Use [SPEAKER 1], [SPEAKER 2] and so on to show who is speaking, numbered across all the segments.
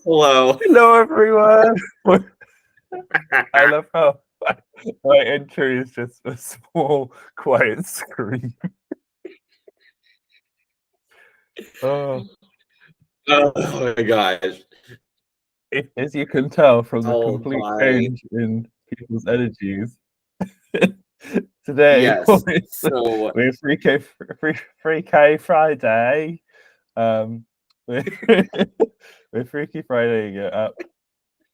[SPEAKER 1] Hello.
[SPEAKER 2] Hello, everyone. I love how my entry is just a small, quiet scream. Oh,
[SPEAKER 1] Oh my gosh.
[SPEAKER 2] as you can tell from the
[SPEAKER 1] Oh
[SPEAKER 2] complete
[SPEAKER 1] my.
[SPEAKER 2] change in people's energies, today
[SPEAKER 1] Yes. So
[SPEAKER 2] we're 3K Friday. We're, we're Freaky Friday it up.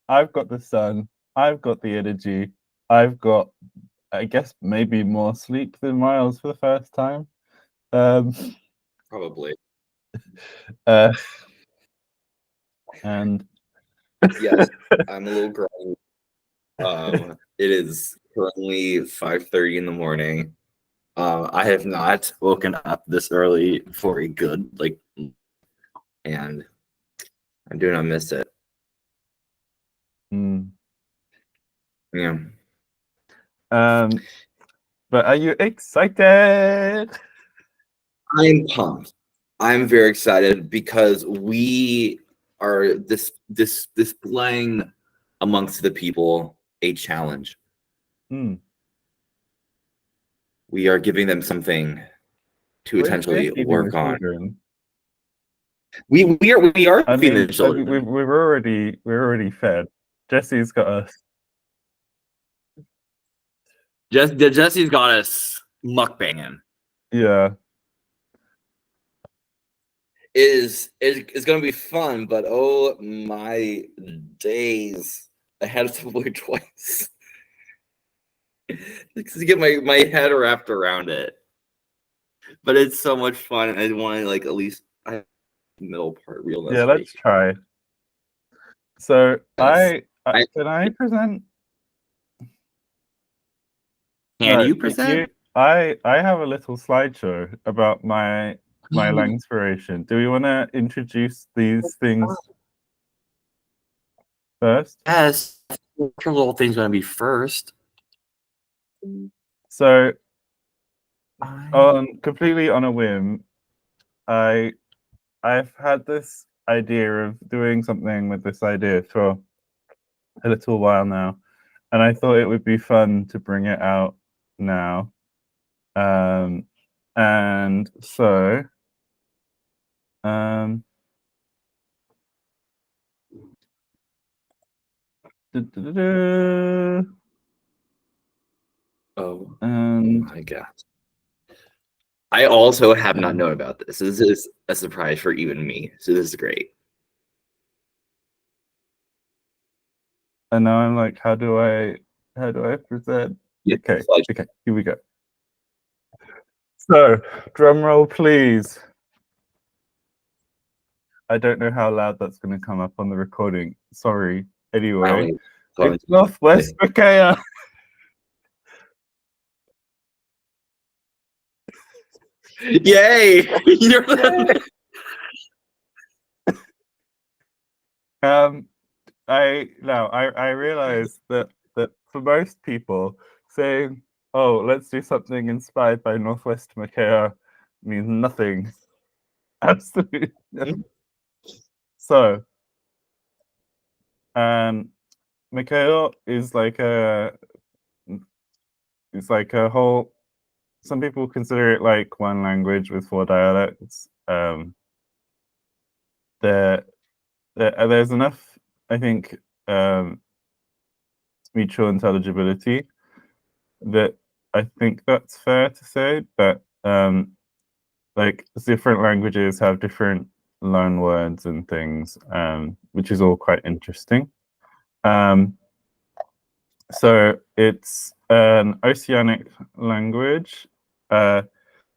[SPEAKER 2] I've got the sun. I've got the energy. I've got, I guess, maybe more sleep than Miles for the first time. Um,
[SPEAKER 1] probably.
[SPEAKER 2] uh, and
[SPEAKER 1] Yes. I'm a little groggy. It is currently 5:30 in the morning. I have not woken up this early for a good and I do not miss it.
[SPEAKER 2] mm,
[SPEAKER 1] Yeah.
[SPEAKER 2] but are you excited?
[SPEAKER 1] I'm pumped. I'm very excited because we are displaying amongst the people a challenge.
[SPEAKER 2] Mm.
[SPEAKER 1] We are giving them something to
[SPEAKER 2] We're
[SPEAKER 1] potentially
[SPEAKER 2] feeding the
[SPEAKER 1] work on.
[SPEAKER 2] children.
[SPEAKER 1] We are
[SPEAKER 2] I
[SPEAKER 1] feeding
[SPEAKER 2] mean,
[SPEAKER 1] the children.
[SPEAKER 2] we're already fed. Jesse's got us.
[SPEAKER 1] Jesse's got us mukbanging.
[SPEAKER 2] Yeah.
[SPEAKER 1] It's gonna be fun, but oh my days! I had to look twice to get my head wrapped around it. But it's so much fun, and I want to at least middle part realness.
[SPEAKER 2] Yeah, let's try. So
[SPEAKER 1] Yes.
[SPEAKER 2] can I present?
[SPEAKER 1] Can
[SPEAKER 2] No,
[SPEAKER 1] you present?
[SPEAKER 2] I have a little slideshow about my inspiration. Do we want to introduce these things first?
[SPEAKER 1] Yes, your little thing's gonna be first.
[SPEAKER 2] So, completely on a whim, I've had this idea of doing something with this idea for a little while now, and I thought it would be fun to bring it out now. And so, um,
[SPEAKER 1] Oh
[SPEAKER 2] and
[SPEAKER 1] my god! I also have not known about this. This is a surprise for even me. So this is great.
[SPEAKER 2] and now I'm like, how do I present?
[SPEAKER 1] Yeah,
[SPEAKER 2] Okay, here we go. So, drum roll, please. I don't know how loud that's going to come up on the recording. Sorry. Anyway, it's Northwest Makaya.
[SPEAKER 1] Yay!
[SPEAKER 2] I realize that for most people, saying, "Oh, let's do something inspired by Northwest Makaya," means nothing. Absolutely nothing. So, Makaya is like a whole. Some people consider it like one language with 4 dialects. There's enough, I think, mutual intelligibility that I think that's fair to say. But like different languages have different loan words and things, which is all quite interesting. So it's an oceanic language.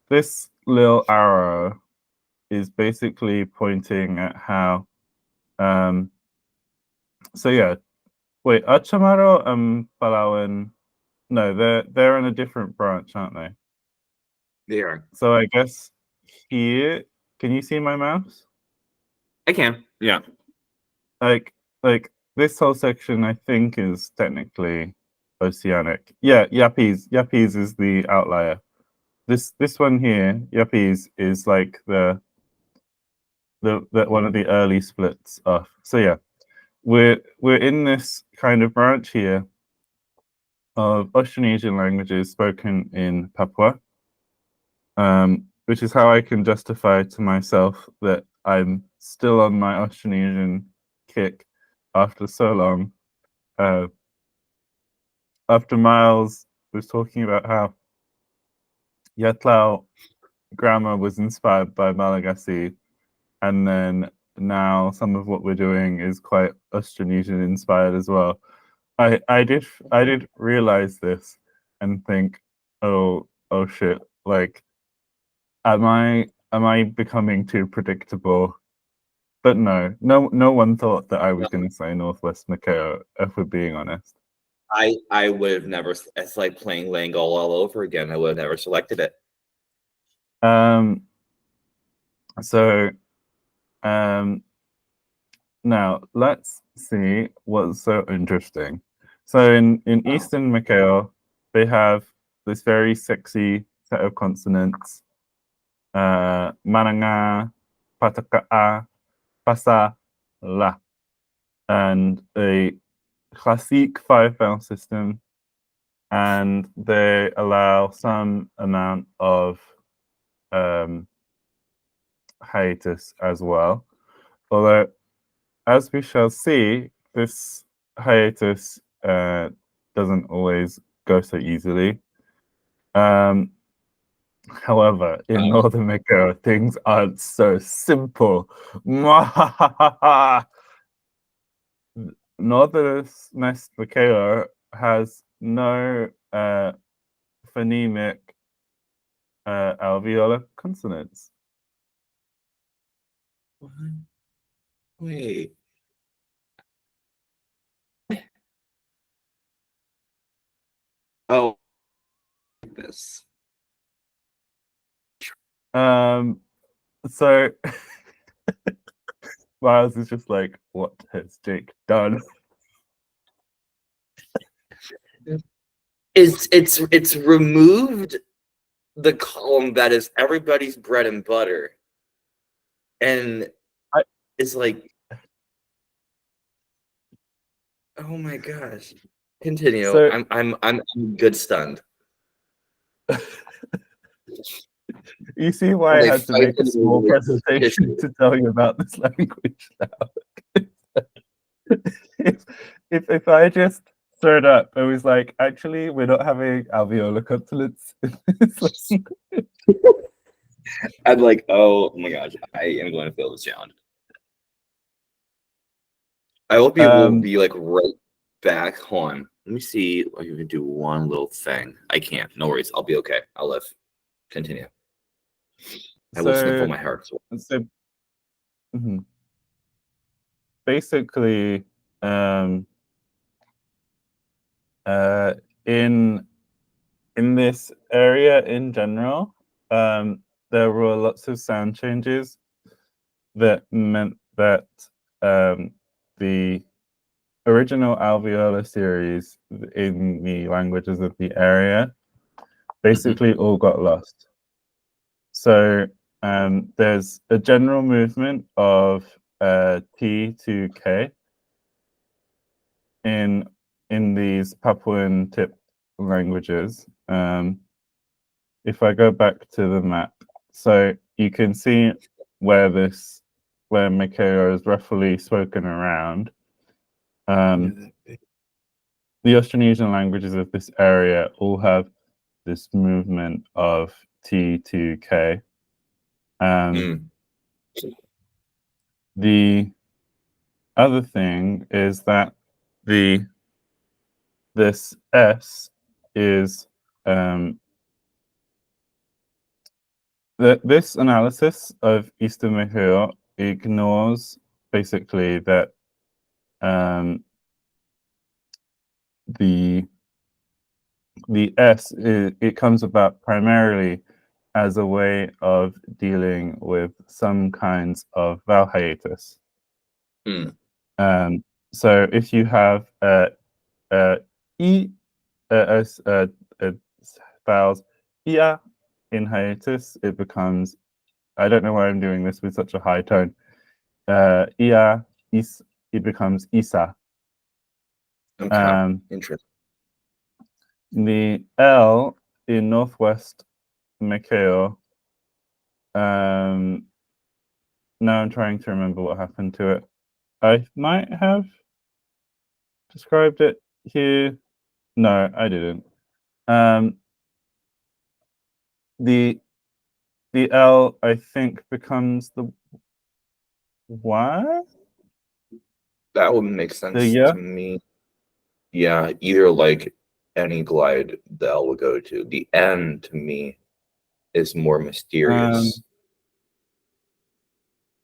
[SPEAKER 2] This little arrow is basically pointing at how. So yeah, wait, Achamaro and Palawan. No, they're on a different branch, aren't they?
[SPEAKER 1] They are.
[SPEAKER 2] So I guess here, can you see my mouse?
[SPEAKER 1] I can. Yeah.
[SPEAKER 2] Like this whole section, I think, is technically oceanic. Yeah, Yappies is the outlier. This one here, Yappies, is like the one of the early splits off. So yeah. we're in this kind of branch here of Austronesian languages spoken in Papua, which is how I can justify to myself that I'm still on my Austronesian kick after so long. After Miles was talking about how Yatlao grammar was inspired by Malagasy, and then now some of what we're doing is quite Austronesian inspired as well. I did realize this and think, oh shit, like am I becoming too predictable? But no one thought that I was going to say Northwest Macao, if we're being honest.
[SPEAKER 1] I would have never. It's like playing Langola all over again. I would have never selected it.
[SPEAKER 2] So now let's see what's so interesting. So in Eastern Macao, they have this very sexy set of consonants. Mananga, Pataka'a, Pasa, La. And a classic 5 vowel system. And they allow some amount of hiatus as well. Although, as we shall see, this hiatus doesn't always go so easily. However, in Northern Macao, things aren't so simple. Northernest Macao has no phonemic alveolar consonants.
[SPEAKER 1] Wait. Oh, this.
[SPEAKER 2] So Miles is just like, what has Jake done?
[SPEAKER 1] It's removed the column that is everybody's bread and butter, and it's like, oh my gosh. Continue.
[SPEAKER 2] So,
[SPEAKER 1] I'm good stunned.
[SPEAKER 2] You see why I had to make a small presentation to tell you about this language now. if I just stirred up, I was like, actually, we're not having alveolar consonants.
[SPEAKER 1] I'm like, oh my gosh, I am going to feel this challenge. I hope you will be like right back on. Let me see. I can do one little thing. I can't. No worries. I'll be okay. I'll live. Continue. I will sniffle my heart.
[SPEAKER 2] So basically, in this area in general, there were lots of sound changes that meant that the original alveolar series in the languages of the area basically all got lost. So there's a general movement of T to K in these Papuan tip languages. If I go back to the map, so you can see where Macao is roughly spoken around. The Austronesian languages of this area all have this movement of T to K. The other thing is that this S is this analysis of Eastern Macao ignores basically that the S it comes about primarily as a way of dealing with some kinds of vowel hiatus. So if you have E vowels ia in hiatus, it becomes, I don't know why I'm doing this with such a high tone, ia, is, it becomes Isa.
[SPEAKER 1] Okay. Interesting.
[SPEAKER 2] The L in Northwest Macao. Now I'm trying to remember what happened to it. I might have described it here. No, I didn't. The L, I think, becomes the Y.
[SPEAKER 1] That would make
[SPEAKER 2] The
[SPEAKER 1] sense
[SPEAKER 2] yeah.
[SPEAKER 1] to me. Yeah, either like any glide the L would go to. The N to me is more mysterious.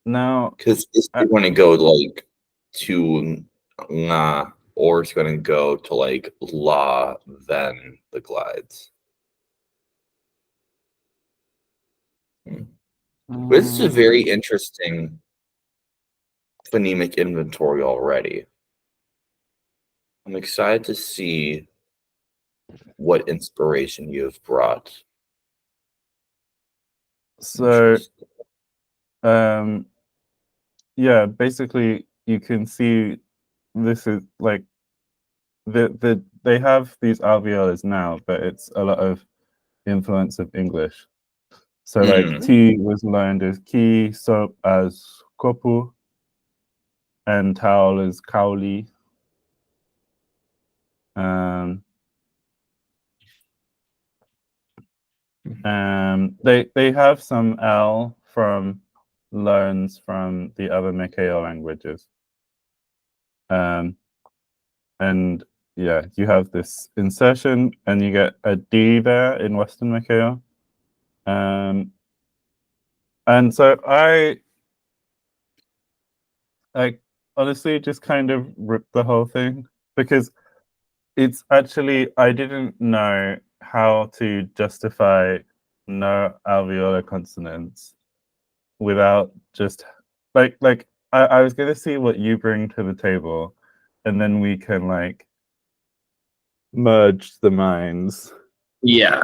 [SPEAKER 2] Now,
[SPEAKER 1] Because it's going to go like to la, or it's going to go to like la, then the glides. This is a very interesting phonemic inventory already. I'm excited to see what inspiration you have brought.
[SPEAKER 2] So, yeah, basically you can see this is like they have these alveolars now, but it's a lot of influence of English. So like T was learned as ki, soap as kopu, and towel as kauli. They have some L from loans from the other Macao languages. And yeah, you have this insertion and you get a D there in Western Macao. And so I honestly just kind of ripped the whole thing because it's actually, I didn't know how to justify no alveolar consonants without just I was going to see what you bring to the table and then we can like merge the minds.
[SPEAKER 1] Yeah.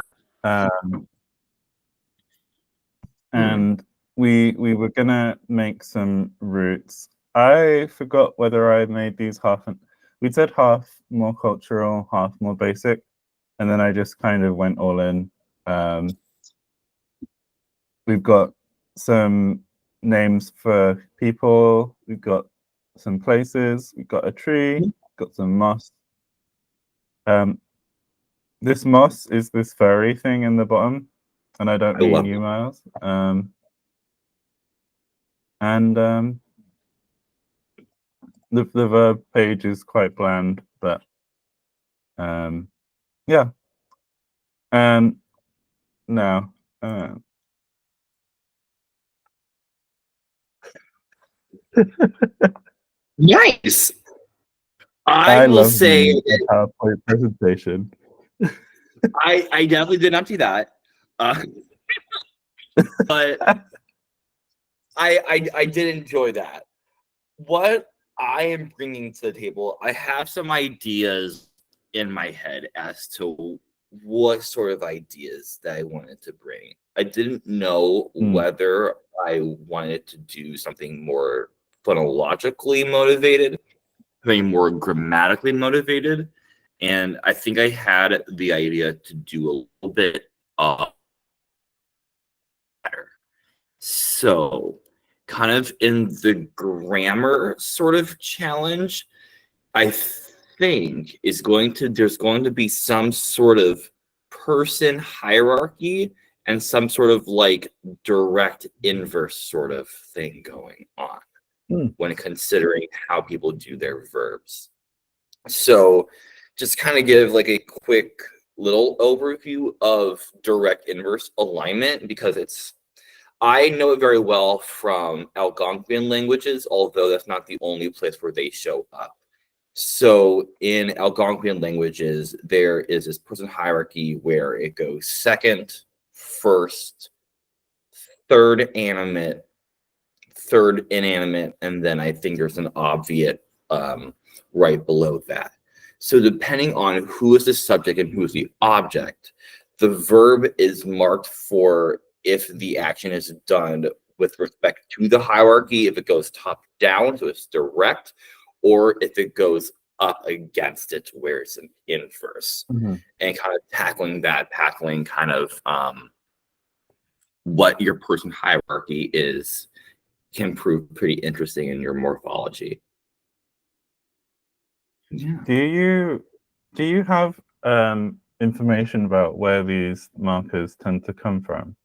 [SPEAKER 2] And we were gonna make some roots. I forgot whether I made these we said half more cultural, half more basic, and then I just kind of went all in. We've got some names for people, we've got some places, we've got a tree, got some moss. This moss is this furry thing in the bottom, and I don't mean you, Miles. And the verb page is quite bland, but yeah. And now
[SPEAKER 1] Nice. I will
[SPEAKER 2] love
[SPEAKER 1] say
[SPEAKER 2] the PowerPoint presentation.
[SPEAKER 1] I definitely did not do that. But I did enjoy that. What I am bringing to the table, I have some ideas in my head as to what sort of ideas that I wanted to bring. I didn't know whether I wanted to do something more phonologically motivated, something more grammatically motivated, and I think I had the idea to do a little bit of better. So, kind of in the grammar sort of challenge, I think there's going to be some sort of person hierarchy and some sort of like direct inverse sort of thing going on when considering how people do their verbs. So just kind of give like a quick little overview of direct inverse alignment because I know it very well from Algonquian languages, although that's not the only place where they show up. So in Algonquian languages, there is this person hierarchy where it goes second, first, third animate, third inanimate, and then I think there's an obviate right below that. So depending on who is the subject and who is the object, the verb is marked for if the action is done with respect to the hierarchy, if it goes top down, so it's direct, or if it goes up against it where it's an inverse,
[SPEAKER 2] Mm-hmm.
[SPEAKER 1] and kind of tackling kind of what your person hierarchy is can prove pretty interesting in your morphology. Yeah.
[SPEAKER 2] Do you have information about where these markers tend to come from?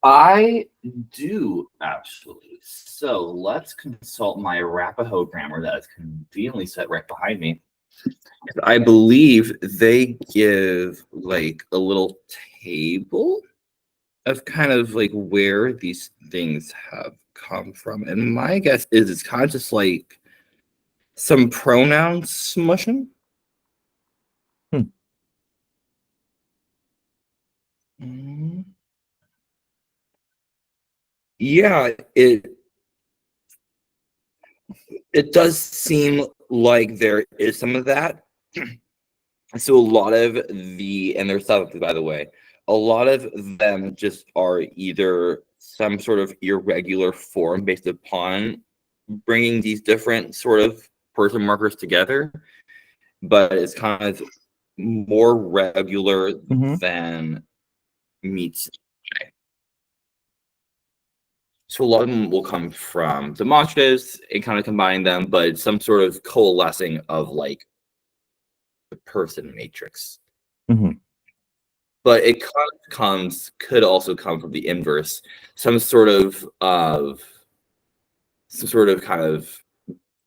[SPEAKER 1] I do actually. So let's consult my Arapaho grammar that is conveniently set right behind me. I believe they give like a little table of kind of like where these things have come from. And my guess is it's kind of just like some pronoun smushing.
[SPEAKER 2] Hmm.
[SPEAKER 1] Yeah, it does seem like there is some of that. So a lot of and there's stuff, by the way, a lot of them just are either some sort of irregular form based upon bringing these different sort of person markers together, but it's kind of more regular than meets. So a lot of them will come from demonstratives and kind of combine them, but it's some sort of coalescing of like the person matrix.
[SPEAKER 2] Mm-hmm.
[SPEAKER 1] But it could also come from the inverse, some sort of kind of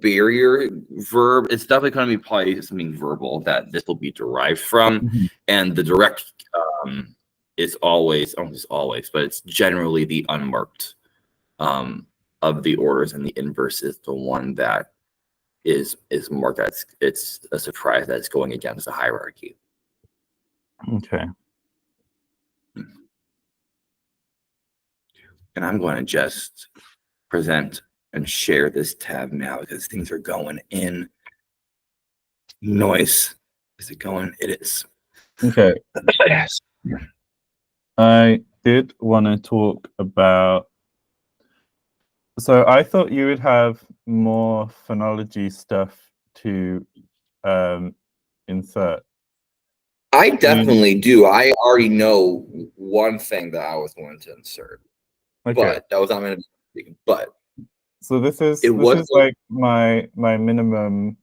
[SPEAKER 1] barrier verb. It's definitely going to be probably something verbal that this will be derived from,
[SPEAKER 2] Mm-hmm.
[SPEAKER 1] and the direct is always, almost always, but it's generally the unmarked of the orders, and the inverse is the one that is marked. It's a surprise that it's going against the hierarchy.
[SPEAKER 2] Okay.
[SPEAKER 1] And I'm going to just present and share this tab now because things are going in. Noise. Is it going? It is.
[SPEAKER 2] Okay.
[SPEAKER 1] Yes.
[SPEAKER 2] I did want to talk about. So I thought you would have more phonology stuff to insert.
[SPEAKER 1] I definitely do. I already know one thing that I was going to insert,
[SPEAKER 2] Okay.
[SPEAKER 1] but that was not going to be. But
[SPEAKER 2] so this is like my minimum.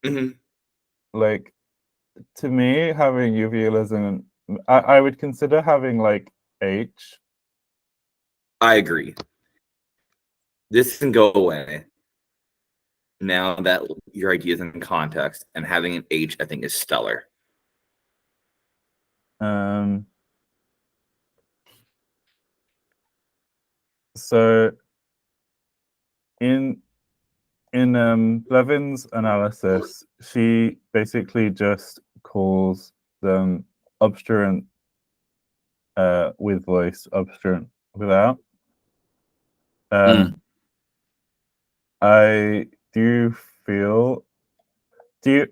[SPEAKER 1] Mm-hmm.
[SPEAKER 2] Like, to me, having uvulas and I would consider having like H.
[SPEAKER 1] I agree. This can go away now that your idea is in context, and having an H, I think, is stellar.
[SPEAKER 2] So in Levin's analysis, she basically just calls them obstruent with voice, obstruent without. I do feel. Do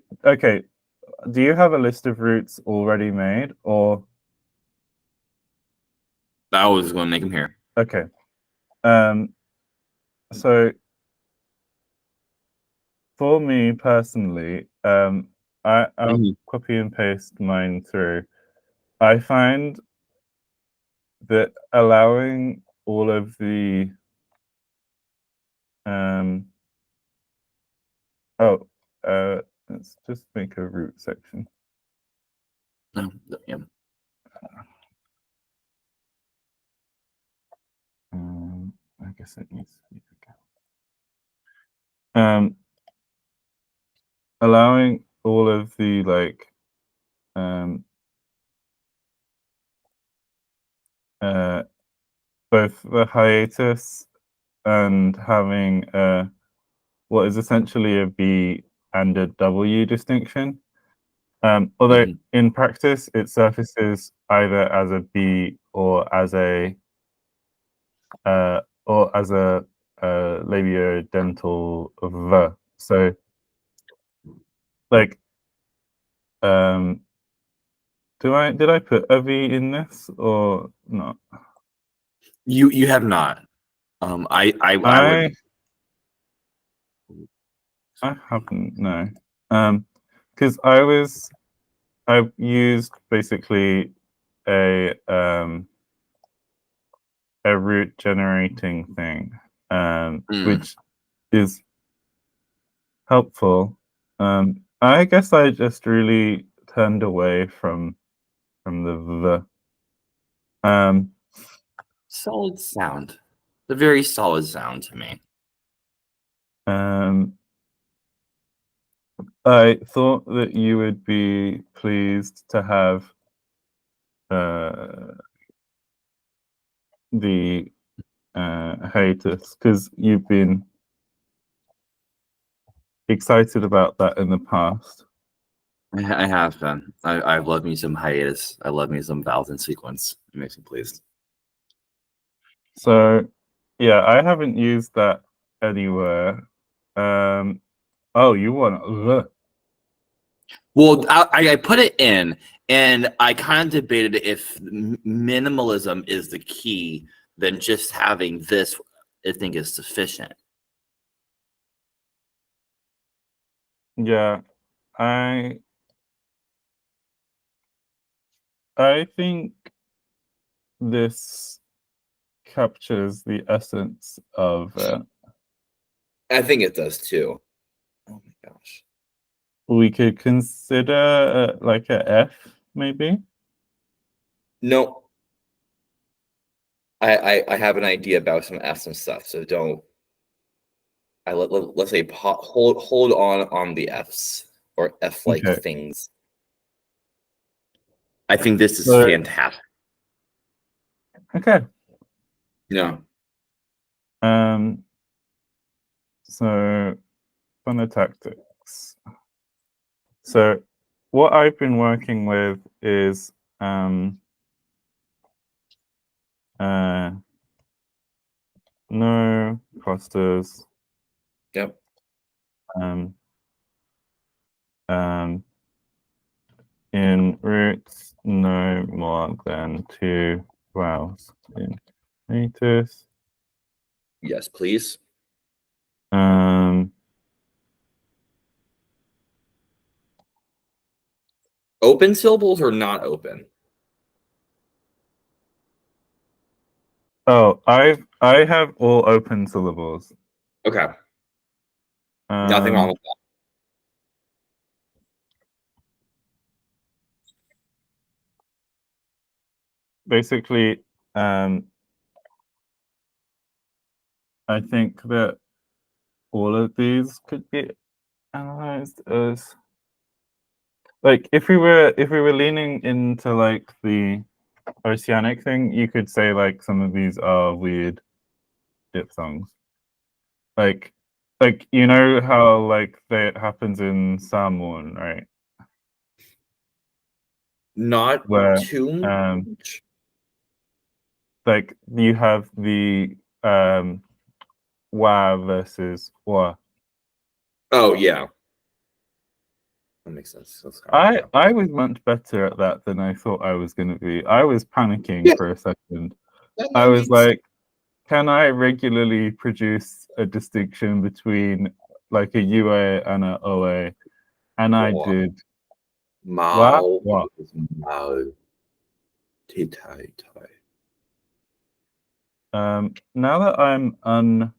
[SPEAKER 2] you have a list of roots already made, or?
[SPEAKER 1] I was going to make him here.
[SPEAKER 2] Okay. So for me personally, I'll copy and paste mine through. I find that allowing all of the let's just make a root section.
[SPEAKER 1] No, yeah.
[SPEAKER 2] I guess it needs to be okay. Allowing all of the like both the hiatus and having what is essentially a B and a W distinction. Although in practice it surfaces either as a B or as a labiodental V. So like did I put a V in this or not?
[SPEAKER 1] You have not. I would.
[SPEAKER 2] I haven't, no. Because I used basically a root generating thing, which is helpful. I guess I just really turned away from the
[SPEAKER 1] Solid sound. A very solid sound to me.
[SPEAKER 2] I thought that you would be pleased to have the hiatus because you've been excited about that in the past.
[SPEAKER 1] I have been. I love me some hiatus. I love me some vowels in sequence. It makes me pleased.
[SPEAKER 2] So, yeah, I haven't used that anywhere. Oh, you want the?
[SPEAKER 1] Well, I put it in, and I kind of debated if minimalism is the key, then just having this, I think, is sufficient.
[SPEAKER 2] Yeah, I think this captures the essence of it.
[SPEAKER 1] I think it does too. Oh my gosh.
[SPEAKER 2] We could consider like a F, maybe.
[SPEAKER 1] No, I have an idea about some F some stuff, so don't. Let's say hold on the Fs or F like
[SPEAKER 2] Okay.
[SPEAKER 1] things. I think this is
[SPEAKER 2] So,
[SPEAKER 1] fantastic.
[SPEAKER 2] okay.
[SPEAKER 1] Yeah.
[SPEAKER 2] So phonotactics. So what I've been working with is no clusters.
[SPEAKER 1] Yep.
[SPEAKER 2] Um, in roots, no more than 2 vowels in meters.
[SPEAKER 1] Yes, please. Open syllables or not open?
[SPEAKER 2] Oh, I have all open syllables.
[SPEAKER 1] Okay. Nothing wrong with that.
[SPEAKER 2] Basically, I think that all of these could be analyzed as like if we were leaning into like the oceanic thing, you could say like some of these are weird diphthongs. Like you know how like that happens in Samoan, right?
[SPEAKER 1] Not
[SPEAKER 2] Where
[SPEAKER 1] too much.
[SPEAKER 2] like you have the wa versus wa.
[SPEAKER 1] Oh yeah. That makes sense. That's kind of, yeah.
[SPEAKER 2] I was much better at that than I thought I was going to be. I was panicking for a second. I
[SPEAKER 1] That
[SPEAKER 2] was
[SPEAKER 1] makes
[SPEAKER 2] like, can I regularly produce a distinction between like a UA and a OA? And I
[SPEAKER 1] Wow.
[SPEAKER 2] did.
[SPEAKER 1] Mao
[SPEAKER 2] Wow.
[SPEAKER 1] is Mao. Tai.
[SPEAKER 2] Now that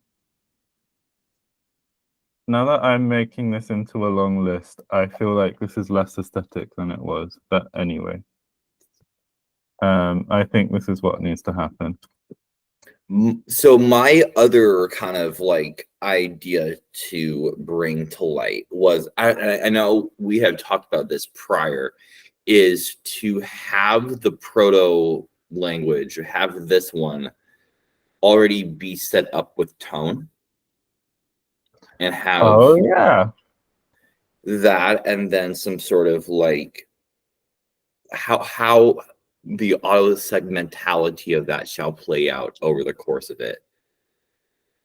[SPEAKER 2] now that I'm making this into a long list, I feel like this is less aesthetic than it was. But anyway, I think this is what needs to happen.
[SPEAKER 1] So my other kind of like idea to bring to light was I know we have talked about this prior, is to have the proto language, have this one already be set up with tone and have
[SPEAKER 2] Oh yeah.
[SPEAKER 1] that, and then some sort of like how the auto segmentality of that shall play out over the course of it.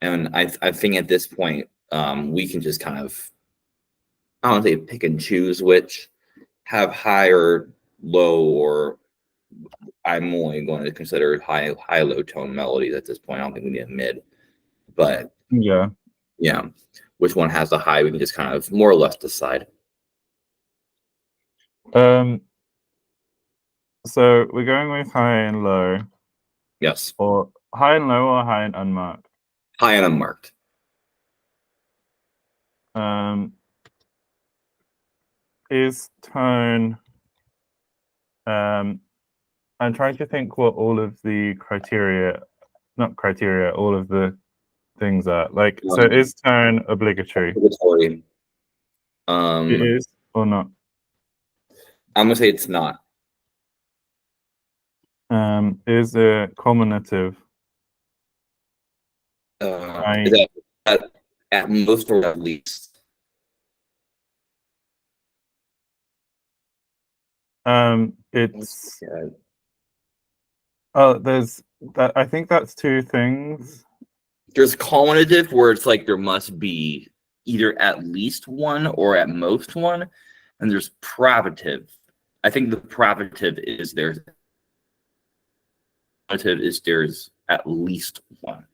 [SPEAKER 1] And I think at this point, we can just kind of, I don't want to say pick and choose which, have high or low, or I'm only going to consider low tone melodies at this point. I don't think we need a mid, but
[SPEAKER 2] Yeah.
[SPEAKER 1] yeah. which one has the high, we can just kind of more or less decide.
[SPEAKER 2] So we're going with high and low,
[SPEAKER 1] Yes,
[SPEAKER 2] or high and low, or high and unmarked.
[SPEAKER 1] high and unmarked.
[SPEAKER 2] Is tone. I'm trying to think what all of the not criteria, all of the things are. Like, so is tone obligatory?
[SPEAKER 1] Obligatory.
[SPEAKER 2] It is or not?
[SPEAKER 1] I'm gonna say it's not.
[SPEAKER 2] Is it culminative?
[SPEAKER 1] Is that at most or at least?
[SPEAKER 2] It's there's that. I think that's two things.
[SPEAKER 1] There's culminative where it's like there must be either at least one or at most one, and there's privative. I think the privative is there's at least one,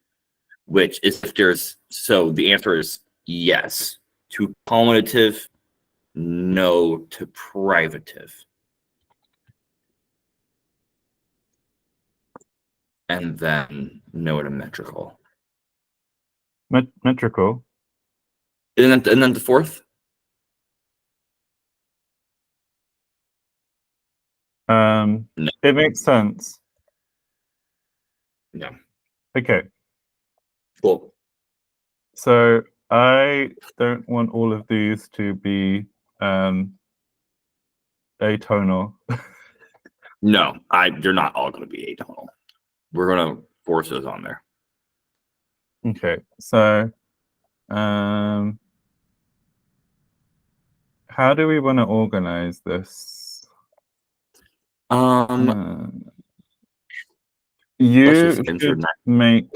[SPEAKER 1] which is if there's, so the answer is yes to culminative, no to privative. And then no to metrical.
[SPEAKER 2] Metrical.
[SPEAKER 1] And then the fourth?
[SPEAKER 2] No. It makes sense.
[SPEAKER 1] No.
[SPEAKER 2] Okay.
[SPEAKER 1] Cool.
[SPEAKER 2] So I don't want all of these to be atonal.
[SPEAKER 1] No, they're not all going to be atonal. We're going to force those on there.
[SPEAKER 2] Okay, so how do we want to organize this? You should make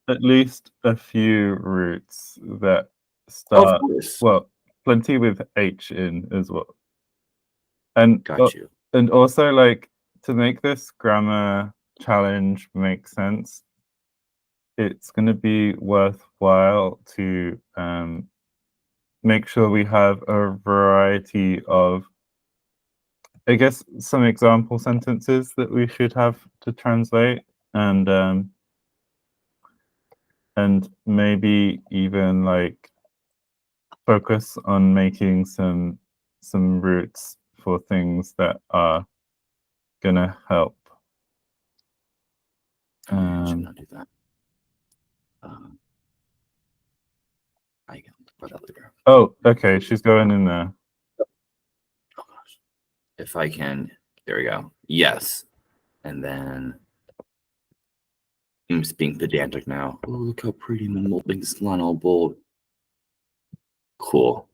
[SPEAKER 2] at least a few roots that start, well, plenty with H in as well. And
[SPEAKER 1] got you.
[SPEAKER 2] And also, like, to make this grammar challenge make sense, it's going to be worthwhile to make sure we have a variety of, I guess, some example sentences that we should have to translate, and maybe even like focus on making some roots for things that are gonna help.
[SPEAKER 1] I should not do that. I can put that later.
[SPEAKER 2] Oh, okay. She's going in there.
[SPEAKER 1] Oh gosh. If I can, there we go. Yes. And then I'm just being pedantic now. Oh, look how pretty my molding line all bold. Cool.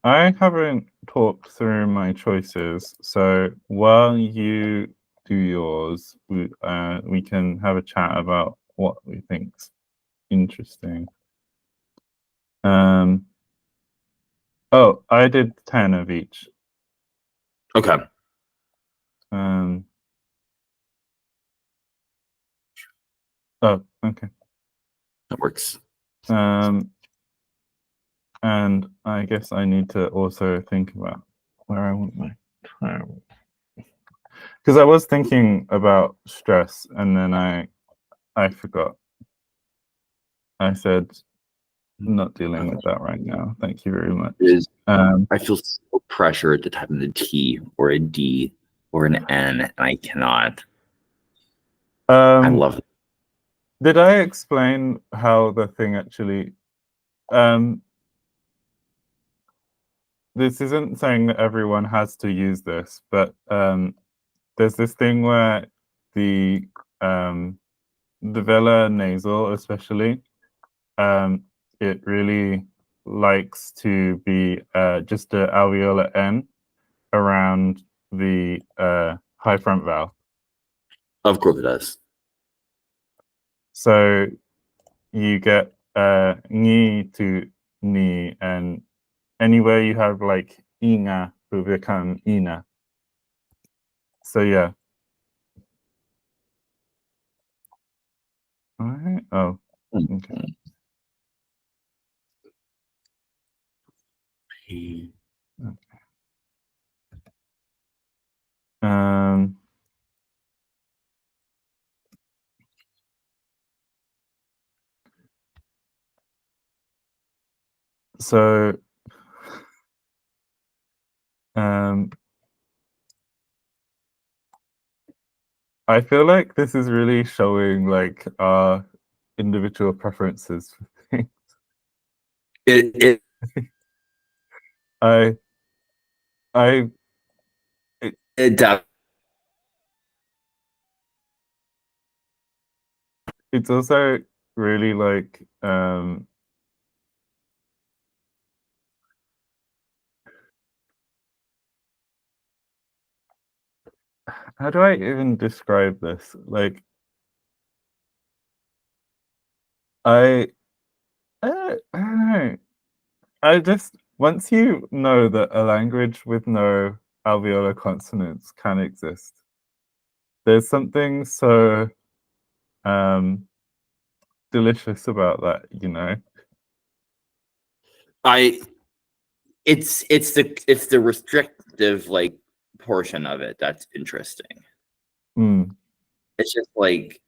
[SPEAKER 2] I haven't talked through my choices, so while you do yours, we can have a chat about what we think's interesting. Oh, I did 10 of each.
[SPEAKER 1] Okay.
[SPEAKER 2] Oh, okay.
[SPEAKER 1] That works.
[SPEAKER 2] And I guess I need to also think about where I want my time. Because I was thinking about stress, and then I forgot. I said not dealing with that right now. Thank you very much.
[SPEAKER 1] I feel so pressured to type in a T or a D or an N, and I cannot. I love it.
[SPEAKER 2] Did I explain how the thing actually? This isn't saying that everyone has to use this, but there's this thing where the velar nasal, especially, it really likes to be just a alveolar N around the high front vowel.
[SPEAKER 1] Of course it does.
[SPEAKER 2] So you get ni to ni, and anywhere you have like inga will become ina. So yeah. Oh,
[SPEAKER 1] Mm.
[SPEAKER 2] okay.
[SPEAKER 1] P.
[SPEAKER 2] Um, so, I feel like this is really showing like our individual preferences for things.
[SPEAKER 1] It
[SPEAKER 2] I, I, it,
[SPEAKER 1] it def-
[SPEAKER 2] it's also really like, how do I even describe this? Like, I, I don't know. I just once you know that a language with no alveolar consonants can exist, there's something so um delicious about that, you know.
[SPEAKER 1] I it's the restrictive like portion of it that's interesting.
[SPEAKER 2] Mm.
[SPEAKER 1] It's just like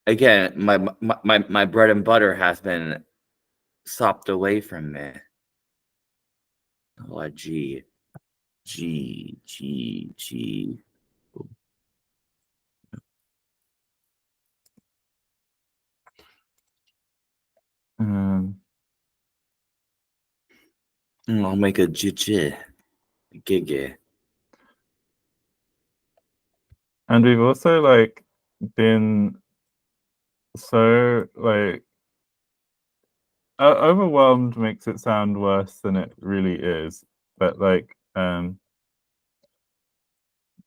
[SPEAKER 1] again, my bread and butter has been sopped away from me. Oh, G, G, G, G.
[SPEAKER 2] Um,
[SPEAKER 1] I'll make a G, Gigi.
[SPEAKER 2] and we've also like been so like overwhelmed makes it sound worse than it really is, but like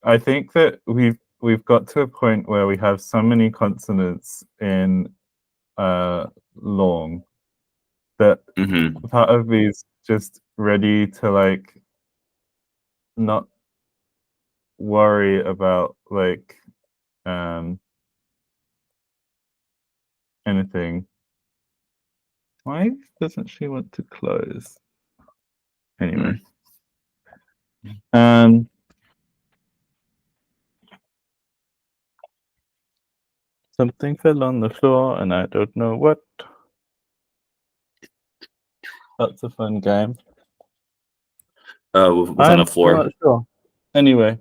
[SPEAKER 2] I think that we've got to a point where we have so many consonants in long that
[SPEAKER 1] Mm-hmm.
[SPEAKER 2] part of me is just ready to like not worry about like um anything. Why doesn't she want to close? Anyway. Um Something fell on the floor and I don't know what. That's a fun game.
[SPEAKER 1] What's on
[SPEAKER 2] I'm
[SPEAKER 1] the
[SPEAKER 2] still
[SPEAKER 1] floor?
[SPEAKER 2] not sure. Anyway,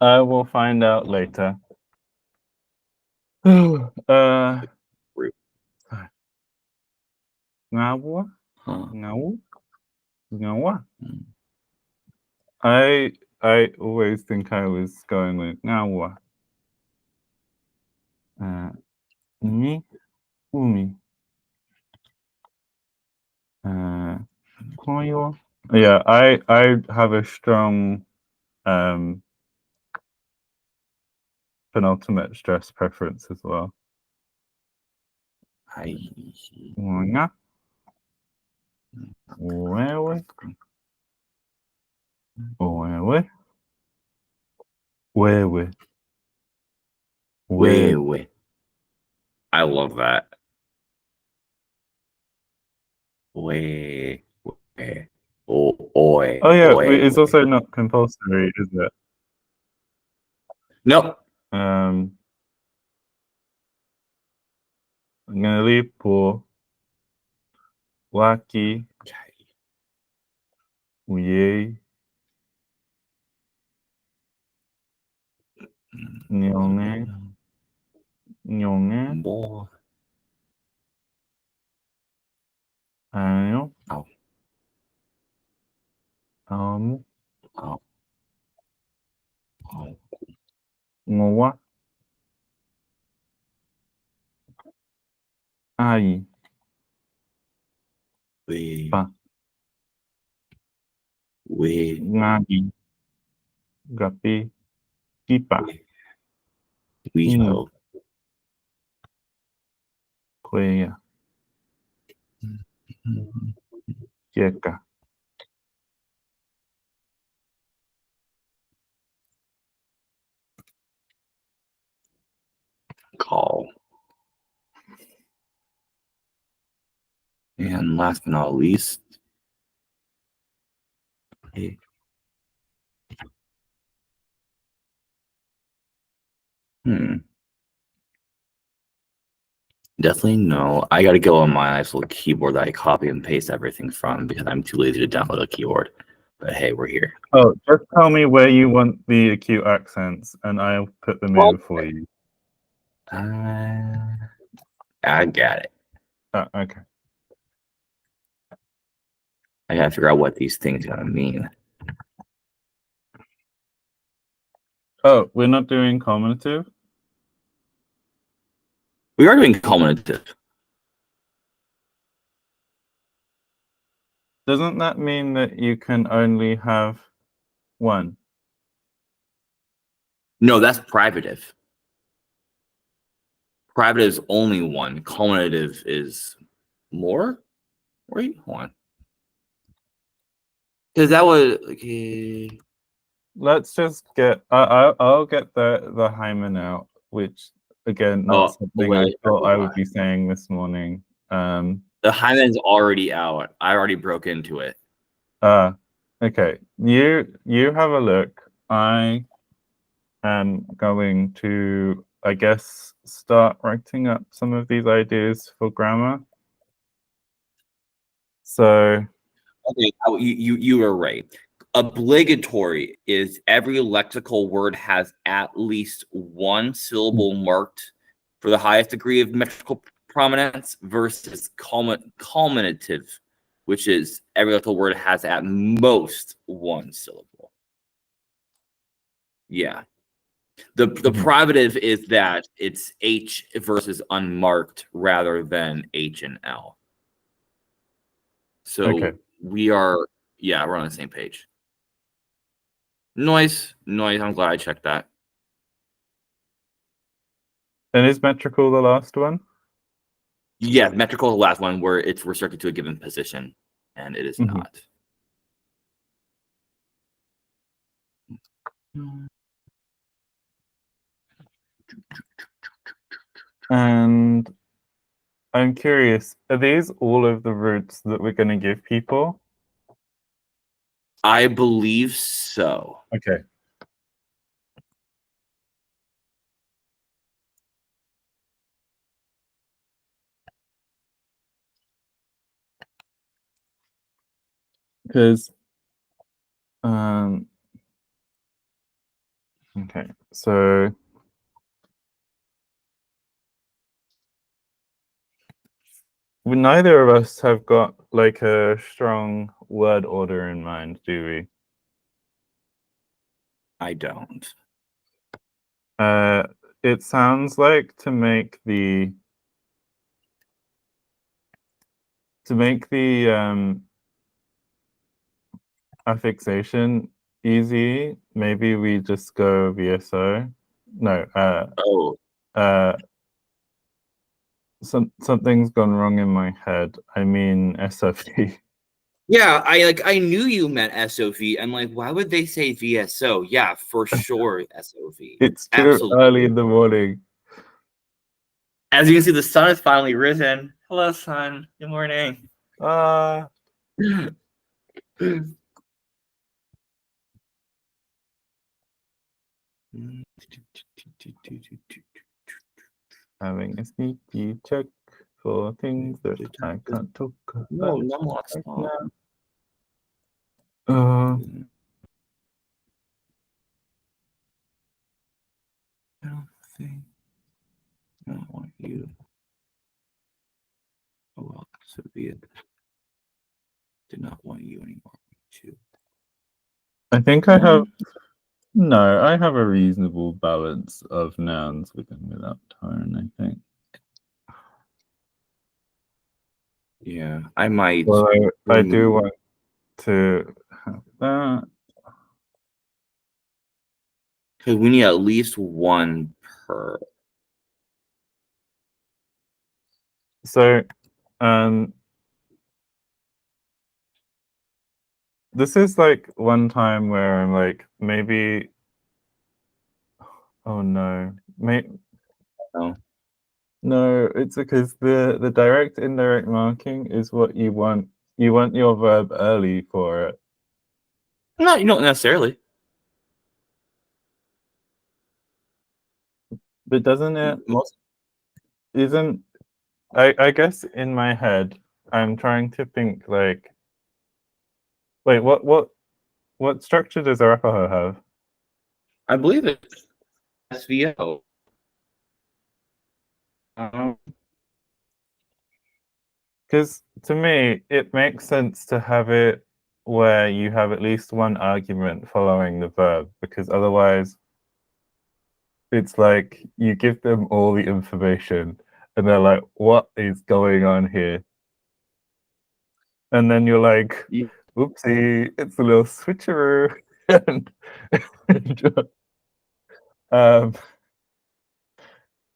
[SPEAKER 2] I will find out later. uh Ngawa?
[SPEAKER 1] Huh.
[SPEAKER 2] Ngawa? Ngawa?
[SPEAKER 1] Mm.
[SPEAKER 2] I always think I was going with Ngawa. Umi, Umi. Koyo. Yeah, I have a strong um penultimate stress preference as well.
[SPEAKER 1] I,
[SPEAKER 2] Nga, wewe, wewe, wewe,
[SPEAKER 1] way,
[SPEAKER 2] wewe.
[SPEAKER 1] way. I love that. Way, way. Oh, oi,
[SPEAKER 2] Oh yeah,
[SPEAKER 1] oi,
[SPEAKER 2] it's
[SPEAKER 1] way.
[SPEAKER 2] also not compulsory, is it?
[SPEAKER 1] Nope.
[SPEAKER 2] Um, ngalipo, waki, uye, nyonge, nyonge,
[SPEAKER 1] Boy.
[SPEAKER 2] ayo,
[SPEAKER 1] Ow,
[SPEAKER 2] amu,
[SPEAKER 1] ow, ow.
[SPEAKER 2] ngowa, ai,
[SPEAKER 1] We,
[SPEAKER 2] pa,
[SPEAKER 1] we,
[SPEAKER 2] ngagi, gapi, kipa,
[SPEAKER 1] we
[SPEAKER 2] inu,
[SPEAKER 1] hope.
[SPEAKER 2] kweya, kieka.
[SPEAKER 1] Call. And last but not least, hey. Definitely no. I got to go on my nice little keyboard that I copy and paste everything from because I'm too lazy to download a keyboard. But hey, we're here.
[SPEAKER 2] Oh, just tell me where you want the acute accents, and I'll put them in for you.
[SPEAKER 1] I got it.
[SPEAKER 2] Okay.
[SPEAKER 1] I gotta figure out what these things gonna mean.
[SPEAKER 2] Oh, we're not doing commutative?
[SPEAKER 1] We are doing commutative.
[SPEAKER 2] Doesn't that mean that you can only have one?
[SPEAKER 1] No, that's privative. Privative is only one. Commutative is more. Wait, hold on. Because that was okay.
[SPEAKER 2] Let's just get. I'll get the hymen out, which again, not something I thought I would be saying this morning.
[SPEAKER 1] The hymen's already out. I already broke into it.
[SPEAKER 2] Okay. You have a look. I am going to, I guess, start writing up some of these ideas for grammar. So
[SPEAKER 1] okay, you were right. Obligatory is every lexical word has at least one syllable marked for the highest degree of metrical prominence versus culminative, which is every lexical word has at most one syllable. Yeah. The privative is that it's H versus unmarked rather than H and L. So we're on the same page. Noise. I'm glad I checked that.
[SPEAKER 2] And is metrical the last one?
[SPEAKER 1] Yeah, metrical is the last one where it's restricted to a given position, and it is not.
[SPEAKER 2] And I'm curious, are these all of the roots that we're going to give people?
[SPEAKER 1] I believe so.
[SPEAKER 2] Okay. Because, okay, so neither of us have got like a strong word order in mind, do we?
[SPEAKER 1] I don't.
[SPEAKER 2] It sounds like to make the affixation easy, maybe we just go VSO. No, something's gone wrong in my head. I mean SFT.
[SPEAKER 1] Yeah, I knew you meant SOV. I'm like, why would they say VSO? Yeah, for sure SOV.
[SPEAKER 2] It's too early in the morning.
[SPEAKER 1] As you can see, the sun has finally risen. Hello, sun. Good morning.
[SPEAKER 2] Having a sneaky check for things that I can't talk about.
[SPEAKER 1] No, right
[SPEAKER 2] now.
[SPEAKER 1] I don't think I don't want you. Oh well, so be it. Did not want you anymore. Too.
[SPEAKER 2] I think I have I have a reasonable balance of nouns with and without tone, I think.
[SPEAKER 1] Yeah, I might.
[SPEAKER 2] Well, I do want to have that.
[SPEAKER 1] Because we need at least one per.
[SPEAKER 2] So, this is like one time where I'm like, maybe. Oh no,
[SPEAKER 1] No.
[SPEAKER 2] No, it's because the direct indirect marking is what you want. You want your verb early for it.
[SPEAKER 1] No, you don't necessarily.
[SPEAKER 2] But doesn't it
[SPEAKER 1] Most
[SPEAKER 2] isn't I guess in my head I'm trying to think like wait, what structure does Arapaho have?
[SPEAKER 1] I believe it's SVO.
[SPEAKER 2] Because to me it makes sense to have it where you have at least one argument following the verb, because otherwise it's like you give them all the information and they're like, what is going on here? And then you're like,
[SPEAKER 1] Yeah.
[SPEAKER 2] oopsie, it's a little switcheroo. and, um,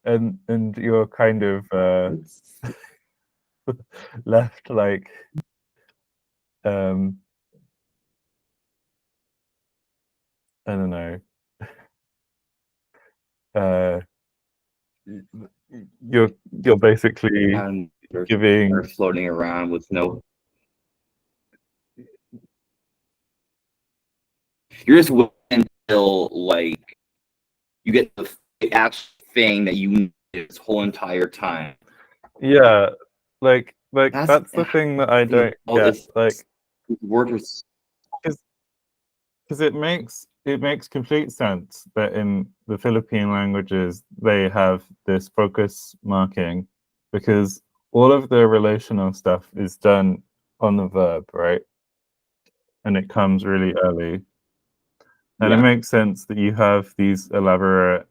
[SPEAKER 2] and you're kind of left like um, I don't know. Uh, you're basically
[SPEAKER 1] And
[SPEAKER 2] giving
[SPEAKER 1] they're floating around with no. You're just waiting until like you get the actual thing that you need this whole entire time.
[SPEAKER 2] yeah, like that's the
[SPEAKER 1] That's
[SPEAKER 2] thing that I don't
[SPEAKER 1] all
[SPEAKER 2] get,
[SPEAKER 1] this
[SPEAKER 2] like
[SPEAKER 1] words are.
[SPEAKER 2] because it makes complete sense that in the Philippine languages they have this focus marking, because all of the relational stuff is done on the verb, right? And it comes really early. And it
[SPEAKER 1] Yeah.
[SPEAKER 2] makes sense that you have these elaborate,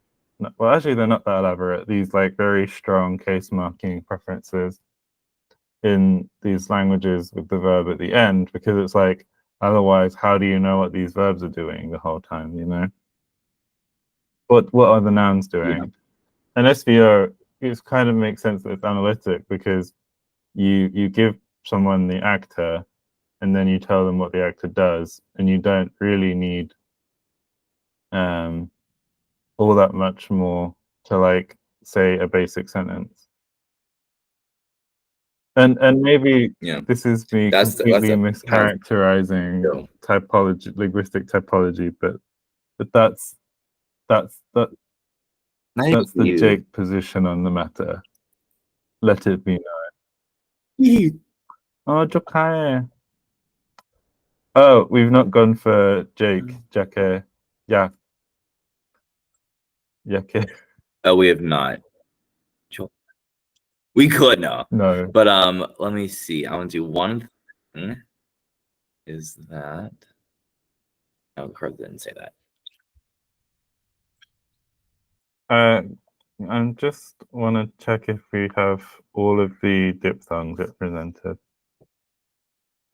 [SPEAKER 2] well, actually, they're not that elaborate, these like very strong case marking preferences in these languages with the verb at the end, because it's like, otherwise, how do you know what these verbs are doing the whole time, you know? What are the nouns
[SPEAKER 1] Yeah.
[SPEAKER 2] doing? And SVO, it kind of makes sense that it's analytic, because you give someone the actor and then you tell them what the actor does, and you don't really need um, all that much more to like say a basic sentence. And maybe
[SPEAKER 1] Yeah.
[SPEAKER 2] this is me
[SPEAKER 1] That's
[SPEAKER 2] completely
[SPEAKER 1] how.
[SPEAKER 2] mischaracterizing typology, linguistic typology, but that's that
[SPEAKER 1] Not even
[SPEAKER 2] that's the
[SPEAKER 1] you.
[SPEAKER 2] Jake position on the matter. Let it be
[SPEAKER 1] Yeah.
[SPEAKER 2] known. Oh, Jokai. Oh, we've not gone for Jake. Jake. Yeah. Yake.
[SPEAKER 1] Oh, we have not. We could no.
[SPEAKER 2] No.
[SPEAKER 1] But let me see. I want to do one thing. Is that no, the card didn't say that.
[SPEAKER 2] I just want to check if we have all of the diphthongs represented.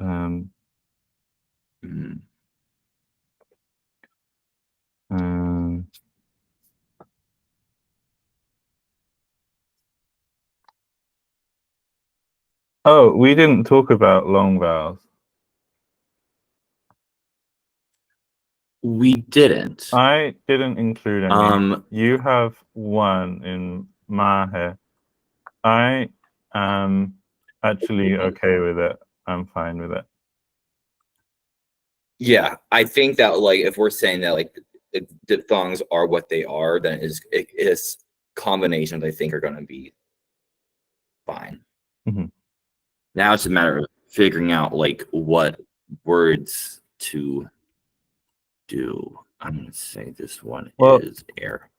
[SPEAKER 2] Um,
[SPEAKER 1] Mm.
[SPEAKER 2] um, oh, we didn't talk about long vowels.
[SPEAKER 1] We didn't.
[SPEAKER 2] I didn't include any. You have one in Mahe. I am actually okay with it. I'm fine with it.
[SPEAKER 1] Yeah, I think that like if we're saying that like diphthongs are what they are, then it is combinations I think are going to be fine.
[SPEAKER 2] Mm-hmm.
[SPEAKER 1] Now it's a matter of figuring out like what words to do. I'm going to say this one is air.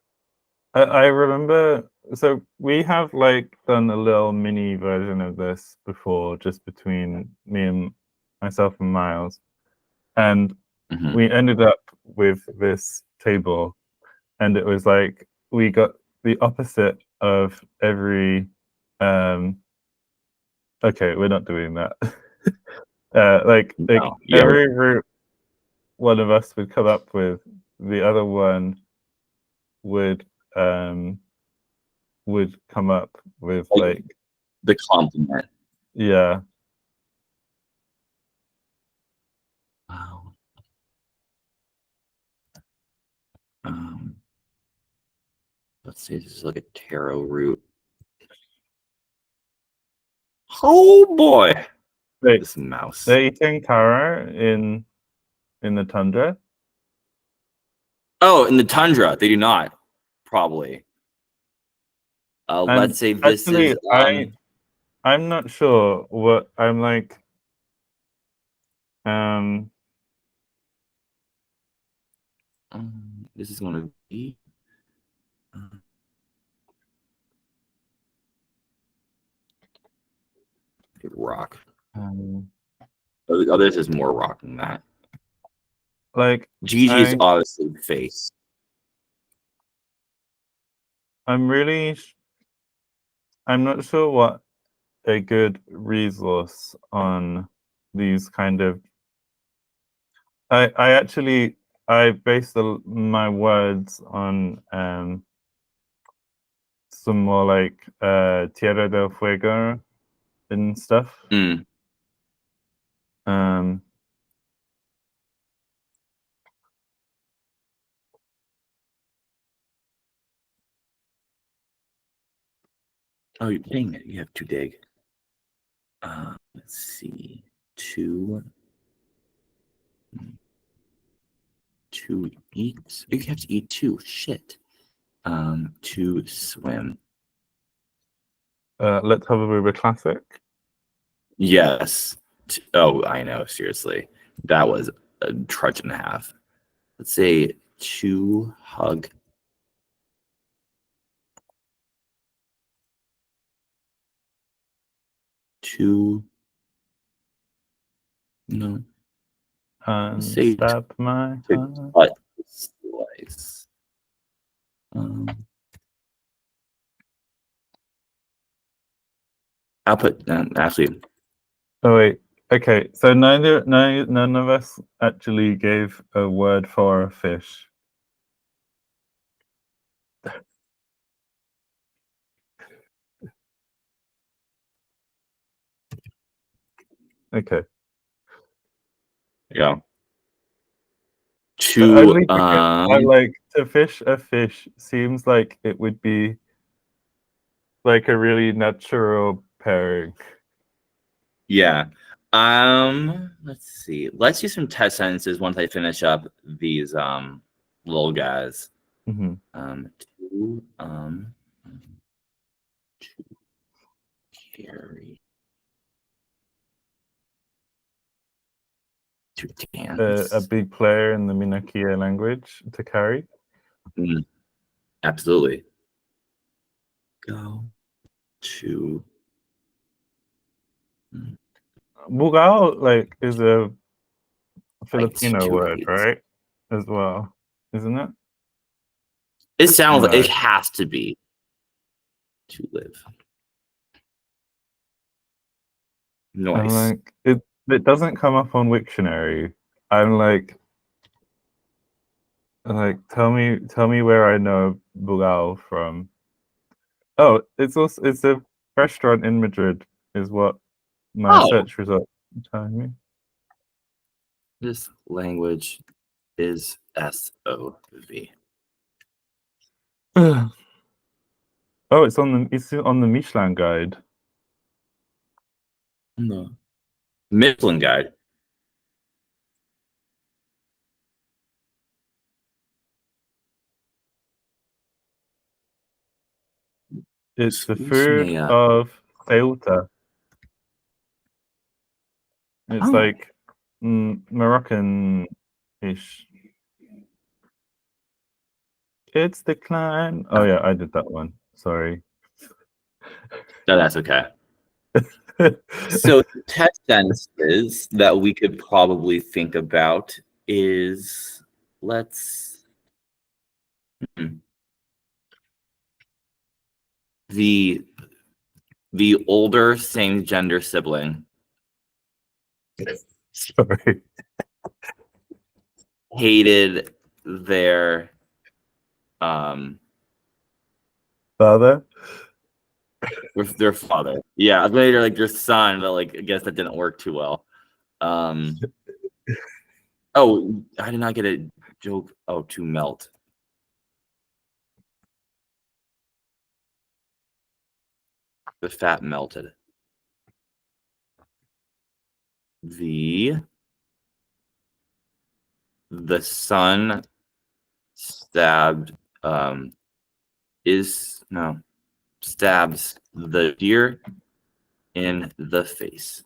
[SPEAKER 2] I remember, so we have like done a little mini version of this before, just between me and myself and Miles, and we ended up with this table, and it was like we got the opposite of every okay, we're not doing that. Like every route one of us would come up with, the other one would come up with like
[SPEAKER 1] the complement.
[SPEAKER 2] Yeah.
[SPEAKER 1] Wow. Let's see, this is like a tarot root. Oh boy,
[SPEAKER 2] Wait,
[SPEAKER 1] this mouse.
[SPEAKER 2] they're eating taro in the tundra.
[SPEAKER 1] Oh, in the tundra, they do not. Probably.
[SPEAKER 2] And
[SPEAKER 1] Let's say this
[SPEAKER 2] actually,
[SPEAKER 1] is
[SPEAKER 2] I'm not sure what I'm like.
[SPEAKER 1] This is going to be rock. Oh, this is more rock than that.
[SPEAKER 2] Like
[SPEAKER 1] Gigi's obviously face.
[SPEAKER 2] I'm not sure what a good resource on these kind of. I based my words on some more like Tierra del Fuego and stuff.
[SPEAKER 1] Mm. Oh, you're dang it! You have to dig. Let's see, two eat. You have to eat two. Shit. To swim.
[SPEAKER 2] Let's have a Bouba classic.
[SPEAKER 1] Yes. Oh, I know. Seriously, that was a trudge and a half. Let's say to hug. To no. Say
[SPEAKER 2] Stab my
[SPEAKER 1] to
[SPEAKER 2] heart.
[SPEAKER 1] cut slice. I'll put actually.
[SPEAKER 2] Oh wait. Okay, so none of us actually gave a word for a fish. Okay.
[SPEAKER 1] Yeah.
[SPEAKER 2] Only
[SPEAKER 1] To
[SPEAKER 2] because I like to fish a fish seems like it would be like a really natural pairing.
[SPEAKER 1] yeah. Let's see. Let's do some test sentences once I finish up these little guys.
[SPEAKER 2] Mm-hmm.
[SPEAKER 1] To carry. To dance.
[SPEAKER 2] A big player in the Minakia language to carry.
[SPEAKER 1] Absolutely. Go to
[SPEAKER 2] Bugao like is a
[SPEAKER 1] fight
[SPEAKER 2] Filipino
[SPEAKER 1] to
[SPEAKER 2] word,
[SPEAKER 1] hate.
[SPEAKER 2] right? As well, isn't it?
[SPEAKER 1] It sounds like
[SPEAKER 2] No.
[SPEAKER 1] it has to be to live. Noise.
[SPEAKER 2] I'm like it doesn't come up on Wiktionary. I'm like tell me where I know Bugao from. Oh, it's a restaurant in Madrid, is what my search results are telling me.
[SPEAKER 1] This language is SOV.
[SPEAKER 2] Oh, it's on the Michelin guide.
[SPEAKER 1] The Michelin guide.
[SPEAKER 2] It's the food of Ceuta. It's like Moroccan-ish. It's the climb. Oh yeah, I did that one. Sorry.
[SPEAKER 1] No, that's okay. So test sentences that we could probably think about is the older same gender sibling
[SPEAKER 2] Sorry.
[SPEAKER 1] hated their
[SPEAKER 2] Father?
[SPEAKER 1] with their father. Yeah, later like their son, but like I guess that didn't work too well. Oh, I did not get a joke. Oh, to melt. The fat melted. the sun stabbed stabs the deer in the face.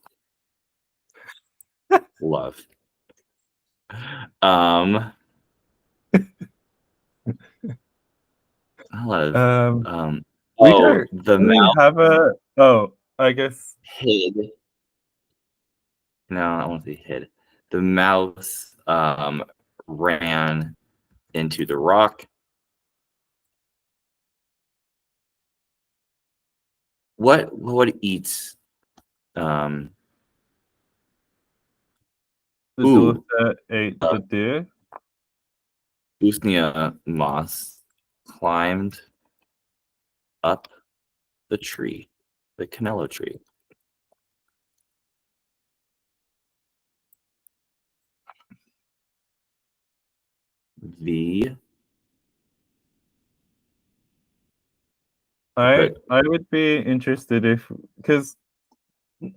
[SPEAKER 1] Love. I love.
[SPEAKER 2] We don't
[SPEAKER 1] the
[SPEAKER 2] really
[SPEAKER 1] mouse
[SPEAKER 2] have a. Oh, I guess.
[SPEAKER 1] hid. No, I won't say hid. The mouse ran into the rock. What eats?
[SPEAKER 2] The
[SPEAKER 1] Ooh,
[SPEAKER 2] daughter ate the deer.
[SPEAKER 1] Usnia moss climbed up the tree, the canelo tree.
[SPEAKER 2] I would be interested if, because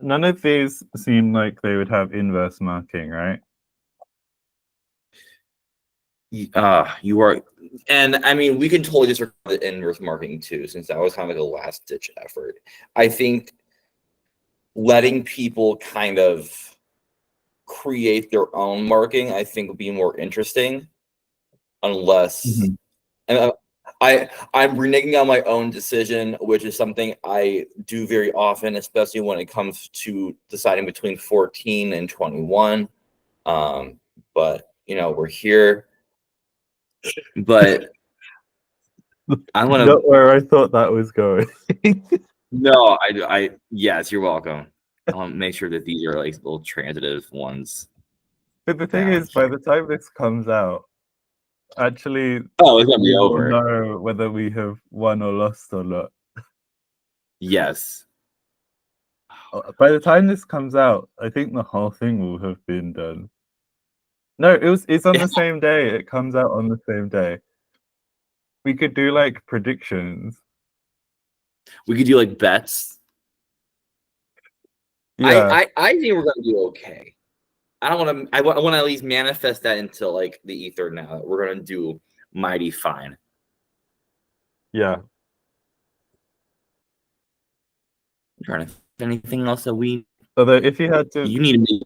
[SPEAKER 2] none of these seem like they would have inverse marking, right?
[SPEAKER 1] You are, and I mean, we can totally disregard the inverse marking too, since that was kind of like a last ditch effort. I think letting people kind of create their own marking, I think, would be more interesting, unless. And I'm reneging on my own decision, which is something I do very often, especially when it comes to deciding between 14 and 21. But we're here. But I want to.
[SPEAKER 2] Not where I thought that was going.
[SPEAKER 1] No, yes, you're welcome. I want to make sure that these are like little transitive ones.
[SPEAKER 2] But the thing is, by the time this comes out, actually,
[SPEAKER 1] it's gonna be
[SPEAKER 2] we will
[SPEAKER 1] over.
[SPEAKER 2] know whether we have won or lost or not.
[SPEAKER 1] Yes.
[SPEAKER 2] By the time this comes out, I think the whole thing will have been done. No, it's on the same day. It comes out on the same day. We could do like predictions.
[SPEAKER 1] We could do like bets.
[SPEAKER 2] Yeah.
[SPEAKER 1] I think we're gonna do okay. I don't want to. I want to at least manifest that into like the ether now. That we're gonna do mighty fine.
[SPEAKER 2] Yeah.
[SPEAKER 1] I'm trying to. Anything else that we?
[SPEAKER 2] Although, if you had to,
[SPEAKER 1] You need to make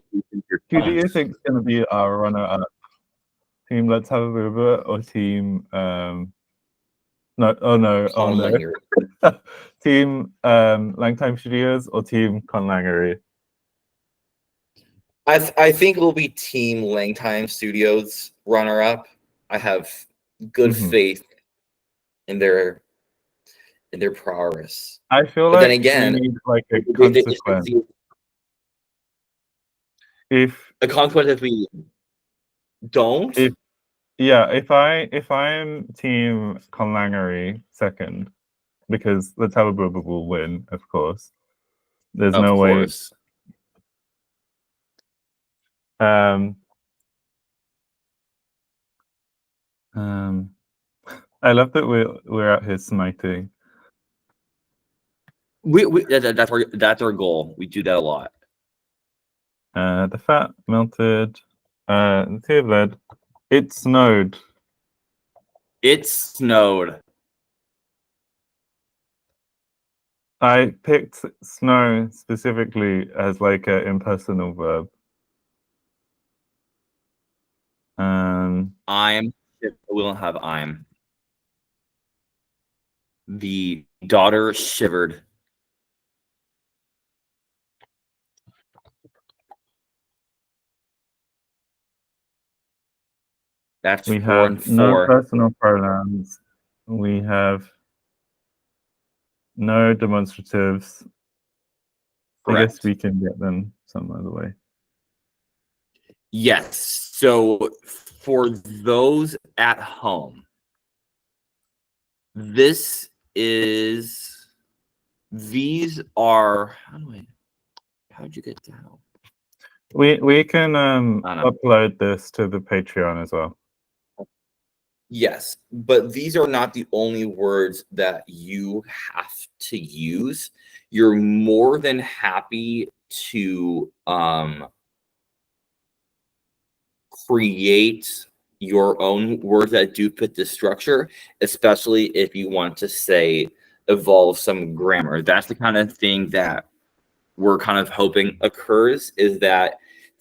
[SPEAKER 2] who do you think is going to be our runner-up? Team Let's Have a Bouba or Team? No. Oh no. Oh no. Team Langtime Studios or Team Conlangery?
[SPEAKER 1] I think it will be Team Langtime Studios runner-up. I have good faith in their prowess.
[SPEAKER 2] I feel
[SPEAKER 1] but
[SPEAKER 2] like
[SPEAKER 1] then again,
[SPEAKER 2] we need like a consequence. If
[SPEAKER 1] a consequence if we don't.
[SPEAKER 2] If I'm Team Conlangery second, because Let's Have a Bouba will win, of course. There's no way. I love that we're out here smiting.
[SPEAKER 1] That's our goal. We do that a lot.
[SPEAKER 2] The fat melted. The tea of lead. It snowed.
[SPEAKER 1] It snowed.
[SPEAKER 2] I picked snow specifically as like an impersonal verb.
[SPEAKER 1] We don't have I'm. The daughter shivered. That's
[SPEAKER 2] we
[SPEAKER 1] 4 and
[SPEAKER 2] have
[SPEAKER 1] 4.
[SPEAKER 2] No personal pronouns. We have no demonstratives. Correct. I guess we can get them some other way.
[SPEAKER 1] Yes. So for those at home, these are how'd you get down?
[SPEAKER 2] We can upload this to the Patreon as well.
[SPEAKER 1] Yes, but these are not the only words that you have to use. You're more than happy to create your own words that do fit the structure, especially if you want to say evolve some grammar. That's the kind of thing that we're kind of hoping occurs, is that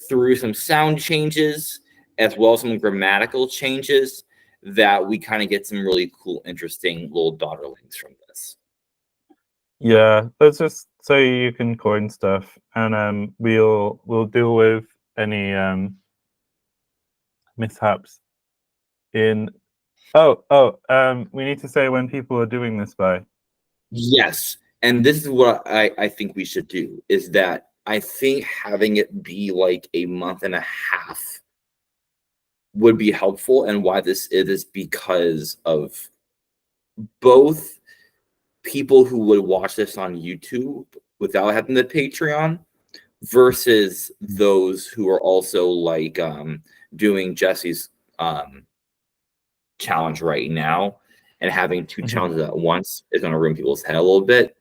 [SPEAKER 1] through some sound changes as well as some grammatical changes, that we kind of get some really cool, interesting little daughterlings from this.
[SPEAKER 2] Yeah, let's just say you can coin stuff, and we'll deal with any mishaps in. We need to say when people are doing this by.
[SPEAKER 1] Yes. And this is what I think we should do, is that I think having it be like a month and a half would be helpful. And why this is because of both people who would watch this on YouTube without having the Patreon versus those who are also like doing Jesse's challenge right now, and having two challenges at once is going to ruin people's head a little bit.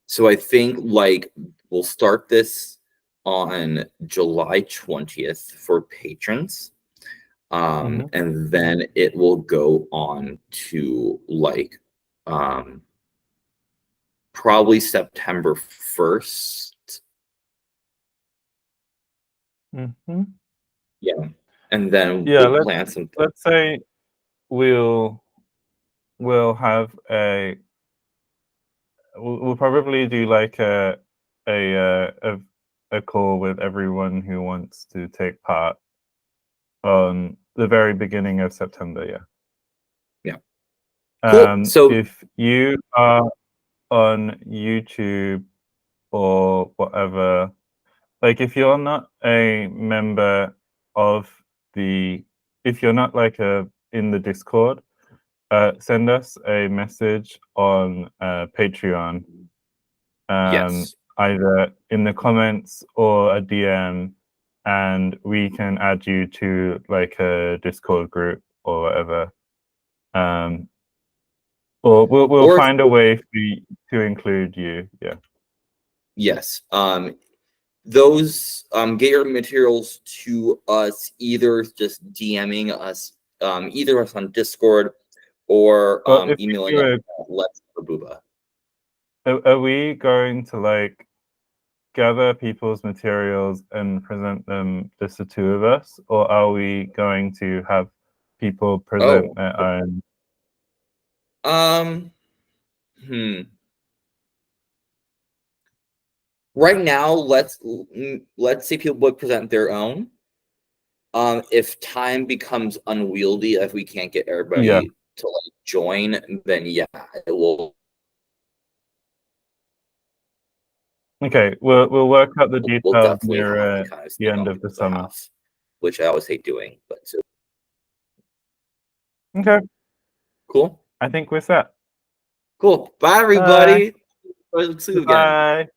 [SPEAKER 1] So I think like we'll start this on July 20th for patrons. And then it will go on to like probably September 1st. Yeah. And then we'll plan some.
[SPEAKER 2] Let's say we'll have we'll probably do like a call with everyone who wants to take part on the very beginning of September.
[SPEAKER 1] Yeah. Cool. So
[SPEAKER 2] if you are on YouTube or whatever, like if you're not a member of if you're not like in the Discord, send us a message on Patreon,
[SPEAKER 1] yes,
[SPEAKER 2] either in the comments or a DM, and we can add you to like a Discord group or whatever. Or we'll find a way to include you. Yeah.
[SPEAKER 1] Yes. Those get your materials to us, either just DMing us, either us on Discord or emailing us at Let's for Bouba.
[SPEAKER 2] Are we going to like gather people's materials and present them, just the two of us, or are we going to have people present their own?
[SPEAKER 1] Right now, let's say people would present their own. If time becomes unwieldy, if we can't get everybody to like join, then yeah, it will.
[SPEAKER 2] Okay, we'll work out the details
[SPEAKER 1] we'll definitely
[SPEAKER 2] near
[SPEAKER 1] have to kind of
[SPEAKER 2] the end of the summer,
[SPEAKER 1] behalf, which I always hate doing. But so.
[SPEAKER 2] Okay.
[SPEAKER 1] Cool.
[SPEAKER 2] I think we're set.
[SPEAKER 1] Cool. Bye, everybody. See you again.
[SPEAKER 2] Bye.